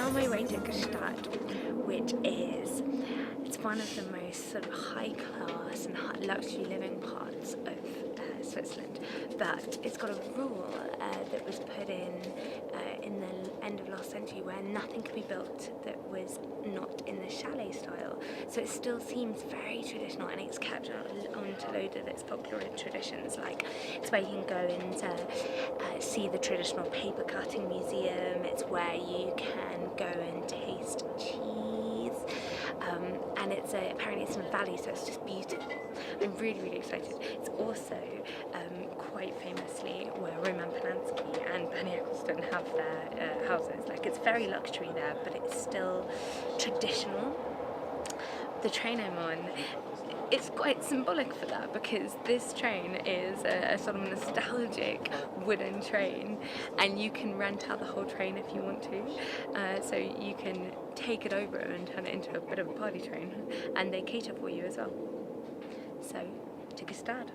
on my way to Gstaad, which it's one of the most sort of high class and luxury living parts of Switzerland, but it's got a rule that was put in the end of last century where nothing could be built that was not in the chalet style. So it still seems very traditional, and it's kept on to load of its folklore traditions. Like, it's where you can go and see the traditional paper cutting museum. It's where you can go and taste cheese. And apparently it's in a valley, so it's just beautiful. I'm really, really excited. It's also quite famously where Roman Polanski and Bernie Ecclestone have their houses. Like, it's very luxury there, but it's still traditional. The train I'm on, it's quite symbolic for that, because this train is a sort of nostalgic wooden train, and you can rent out the whole train if you want to. So you can take it over and turn it into a bit of a party train, and they cater for you as well. So, to Gstaad.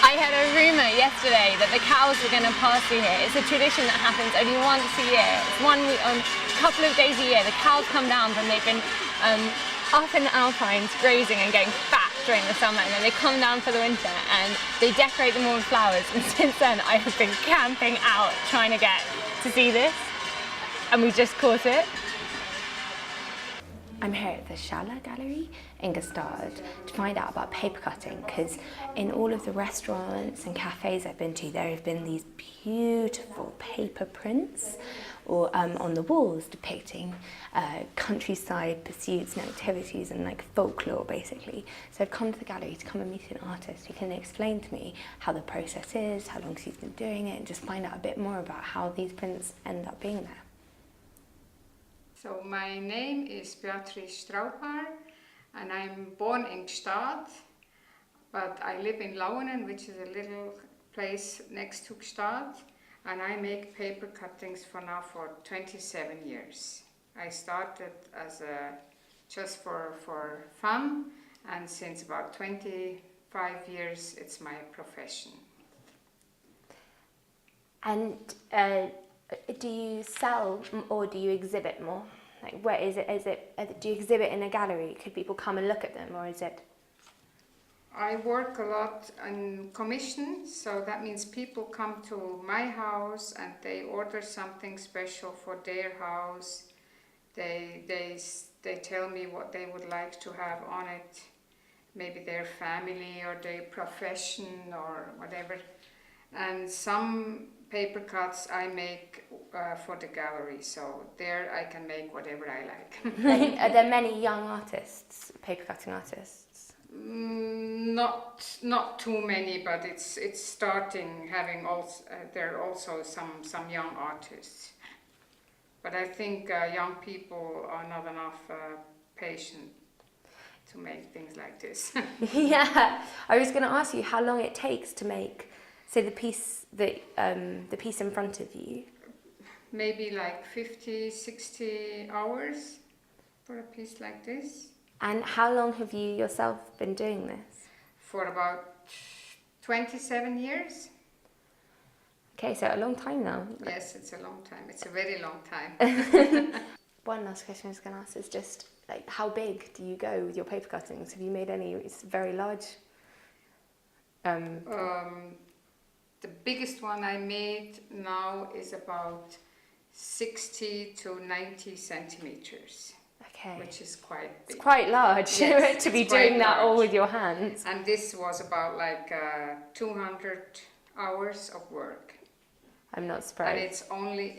I heard a rumour yesterday that the cows were going to pass through here. It's a tradition that happens only once a year. It's a couple of days a year. The cows come down from they've been up in the Alpines grazing and getting fat during the summer, and then they come down for the winter and they decorate them all with flowers. And since then I have been camping out trying to get to see this, and we just caught it. I'm here at the Chalet Gallery in Gstaad to find out about paper cutting, because in all of the restaurants and cafes I've been to, there have been these beautiful paper prints or on the walls depicting countryside pursuits and activities and like folklore, basically. So I've come to the gallery to come and meet an artist who can explain to me how the process is, how long she's been doing it, and just find out a bit more about how these prints end up being there. So my name is Beatrice Straupar, and I'm born in Gstaad, but I live in Lauenen, which is a little place next to Gstaad, and I make paper cuttings for 27 years. I started just for fun, and since about 25 years it's my profession. And do you sell or do you exhibit more? Like, where is it? Do you exhibit in a gallery? Could people come and look at them, or is it? I work a lot on commission, so that means people come to my house and they order something special for their house. They tell me what they would like to have on it, maybe their family or their profession or whatever. And some paper cuts I make for the gallery, so there I can make whatever I like. Are there many young artists, paper cutting artists? Not too many, but it's starting having also there are also some young artists. But I think young people are not enough patient to make things like this. Yeah, I was going to ask you how long it takes to make, say, the piece in front of you. Maybe like 50, 60 hours for a piece like this. And how long have you yourself been doing this? For about 27 years. Okay, so a long time now. Yes, it's a long time. It's a very long time. One last question I was going to ask is just, like, how big do you go with your paper cuttings? Have you made any very large? The biggest one I made now is about 60 to 90 centimeters. Okay. which is quite big. It's quite large Yes, to be it's quite doing that all large. with your hands. And this was about like 200 hours of work. I'm not And surprised. it's only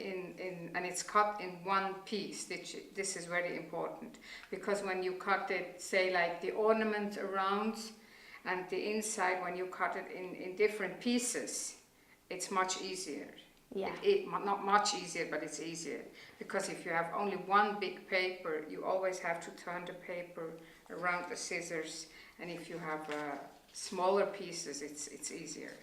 and it's cut in one piece. This is very important, because when you cut it, say like the ornament around and the inside, when you cut it in different pieces, it's much easier. Yeah. Not much easier, but it's easier. Because if you have only one big paper, you always have to turn the paper around the scissors. And if you have smaller pieces, it's easier.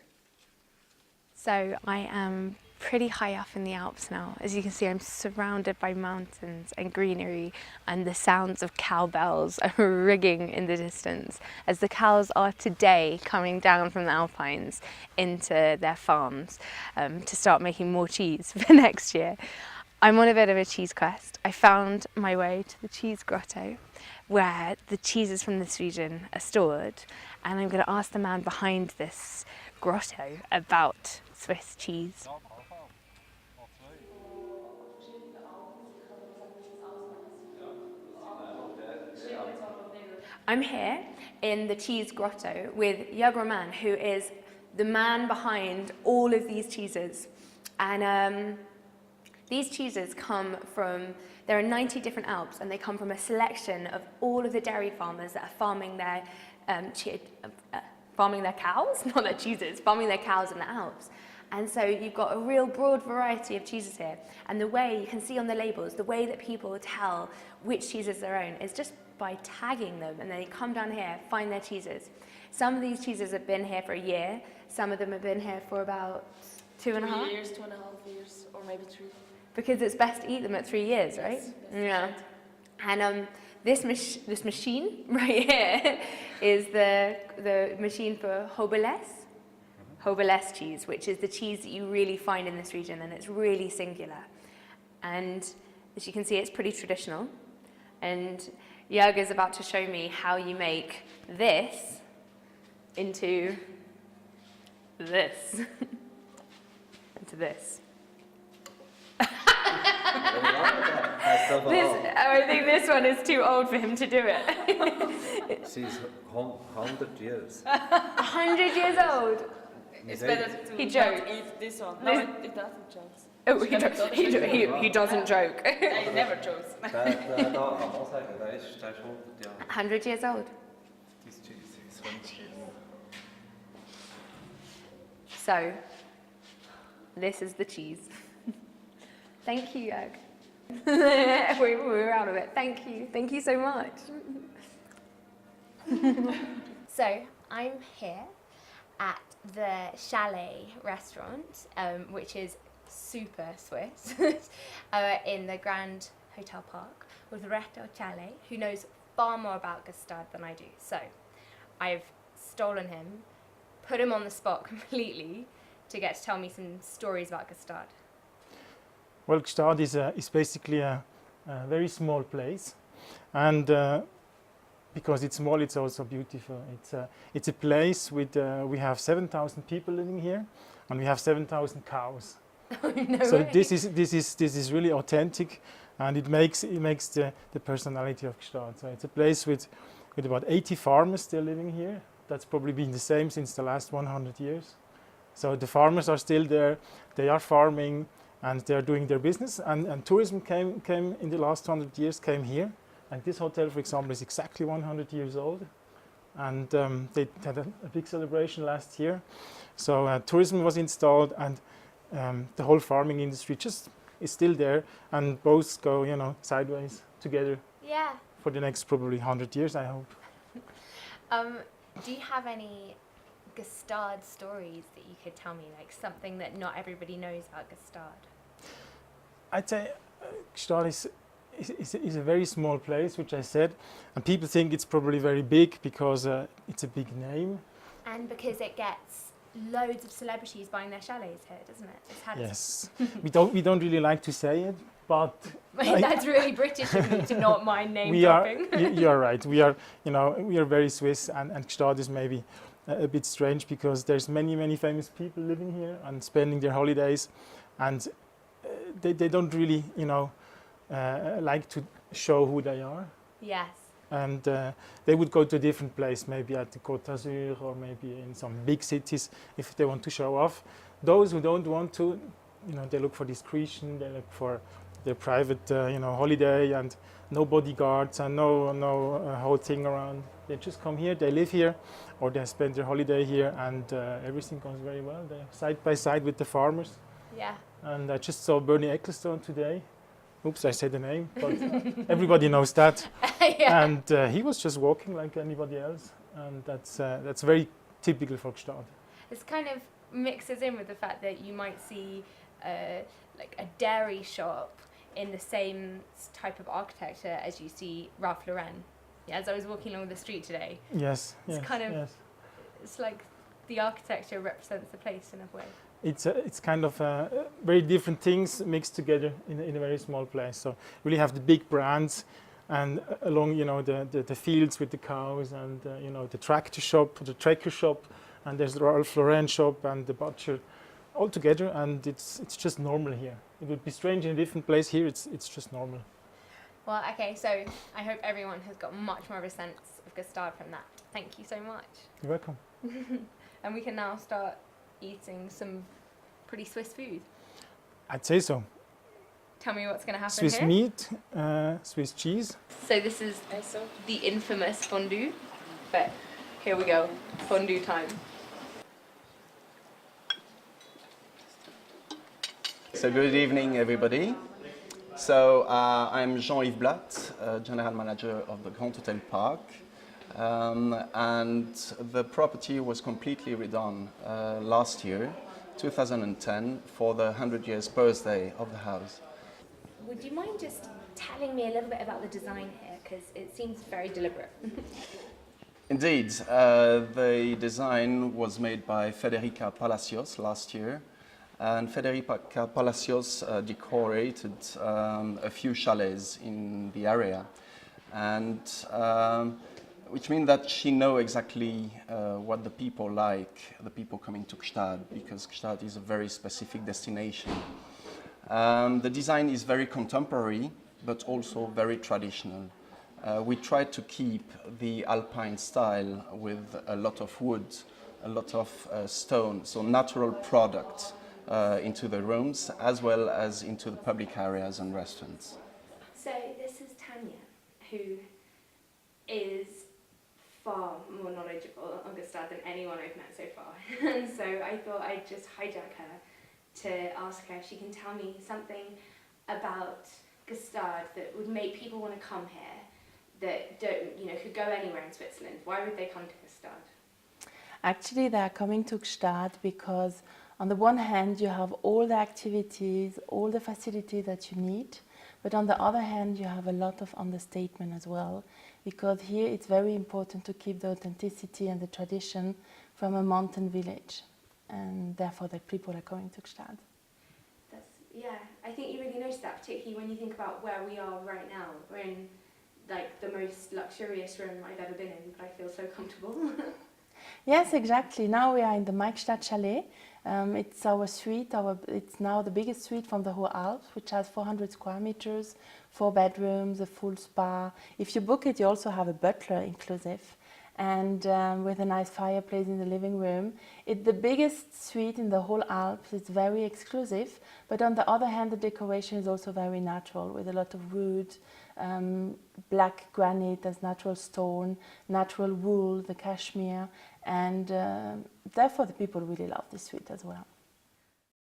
So I am pretty high up in the Alps now. As you can see, I'm surrounded by mountains and greenery, and the sounds of cowbells are ringing in the distance as the cows are today coming down from the Alpines into their farms to start making more cheese for next year. I'm on a bit of a cheese quest. I found my way to the cheese grotto where the cheeses from this region are stored, and I'm going to ask the man behind this grotto about Swiss cheese. I'm here in the cheese grotto with Jörg Man, who is the man behind all of these cheeses. And these cheeses come from, there are 90 different Alps, and they come from a selection of all of the dairy farmers that are farming their cows, not their cheeses, farming their cows in the Alps. And so you've got a real broad variety of cheeses here. And the way, you can see on the labels, the way that people tell which cheeses are their own is just by tagging them, and then they come down here, find their cheeses. Some of these cheeses have been here for a year, some of them have been here for about 2.5 years, 2.5 years, or maybe 3. Because it's best to eat them at 3 years, right? Yes, Yeah. And this machine right here is the machine for Hobeless cheese, which is the cheese that you really find in this region, and it's really singular. And as you can see, it's pretty traditional. And Jörg is about to show me how you make this into this. Into this. I think this one is too old for him to do it. She's 100 years. 100 years old. It's better to He not joked. eat this one. No, it doesn't joke. Oh, he doesn't joke. He never jokes. Der kann man sagen, der ist 100 Jahre. 100 years old. This cheese is 100 years. So, this is the cheese. Thank you, Jörg. We're out of it. Thank you. Thank you so much. So, I'm here at the Chalet restaurant, which is super Swiss, in the Grand Hotel Park with Reto Chalet, who knows far more about Gstaad than I do. So, I've stolen him, put him on the spot completely to get to tell me some stories about Gstaad. Well, Gstaad is basically a very small place, and because it's small, it's also beautiful. It's a place with we have 7,000 people living here, and we have 7,000 cows. No So way. this is really authentic, and it makes the personality of Gstaad. So it's a place with about 80 farmers still living here. That's probably been the same since the last 100 years. So the farmers are still there. They are farming, and they are doing their business. And tourism came in the last 100 years came here. And this hotel, for example, is exactly 100 years old. And they had a big celebration last year. So tourism was installed, and the whole farming industry just is still there, and both go, sideways together Yeah. for the next probably 100 years, I hope. Do you have any Gstaad stories that you could tell me, like something that not everybody knows about Gstaad? I'd say Gstaad is a very small place, which I said, and people think it's probably very big because it's a big name. And because it gets loads of celebrities buying their chalets here, doesn't it? It's had Yes, we don't really like to say it, but That's really British of me to not mind name we are. dropping. You're right. We are very Swiss, and Gstaad is maybe a bit strange because there's many famous people living here and spending their holidays, and they don't really like show who they are. Yes. And they would go to a different place, maybe at the Côte d'Azur or maybe in some big cities if they want to show off. Those who don't want to, they look for discretion, they look for their private, holiday and no bodyguards and no whole thing around. They just come here, they live here, or they spend their holiday here, and everything goes very well. They're side by side with the farmers. Yeah. And I just saw Bernie Ecclestone today. Oops, I said the name, but everybody knows that. Yeah. And he was just walking like anybody else, and that's very typical for Gstaad. This kind of mixes in with the fact that you might see like a dairy shop in the same type of architecture as you see Ralph Lauren. Yeah, as I was walking along the street today. Yes, It's yes, kind of yes. It's like the architecture represents the place in a way. It's kind of very different things mixed together in a very small place. So really have the big brands, and along the fields with the cows, and the tractor shop, the tracker shop, and there's the Ralph Lauren shop and the butcher, all together, and it's just normal here. It would be strange in a different place. Here it's just normal. Well, okay, so I hope everyone has got much more of a sense of Gstaad from that. Thank you so much. You're welcome. And we can now start eating some pretty Swiss food. I'd say so. Tell me what's going to happen Swiss here. meat, Swiss cheese. So this is the infamous fondue, but here we go, fondue time. So good evening, everybody. So I'm Jean-Yves Blatt, General Manager of the Grand Hotel Park. And the property was completely redone last year, 2010, for the 100 years birthday of the house. Would you mind just telling me a little bit about the design here, because it seems very deliberate. Indeed, the design was made by Federica Palacios last year. And Federica Palacios decorated a few chalets in the area, and which means that she knows exactly what the people like, the people coming to Gstaad, because Gstaad is a very specific destination. The design is very contemporary, but also very traditional. We tried to keep the Alpine style with a lot of wood, a lot of stone, so natural products. Into the rooms as well as into the public areas and restaurants. So this is Tanya, who is far more knowledgeable on Gstaad than anyone I've met so far. And so I thought I'd just hijack her to ask her if she can tell me something about Gstaad that would make people want to come here that don't, could go anywhere in Switzerland. Why would they come to Gstaad? Actually, they are coming to Gstaad because on the one hand, you have all the activities, all the facilities that you need, but on the other hand, you have a lot of understatement as well, because here it's very important to keep the authenticity and the tradition from a mountain village, and therefore the people are coming to Gstaad. Yeah, I think you really notice that, particularly when you think about where we are right now. We're in like the most luxurious room I've ever been in, but I feel so comfortable. Yes, exactly. Now we are in the Gstaad Chalet. It's our suite. It's now the biggest suite from the whole Alps, which has 400 square meters, 4 bedrooms, a full spa. If you book it, you also have a butler inclusive, and with a nice fireplace in the living room. It's the biggest suite in the whole Alps. It's very exclusive, but on the other hand, the decoration is also very natural, with a lot of wood, black granite as natural stone, natural wool, the cashmere, and therefore the people really love this suite as well.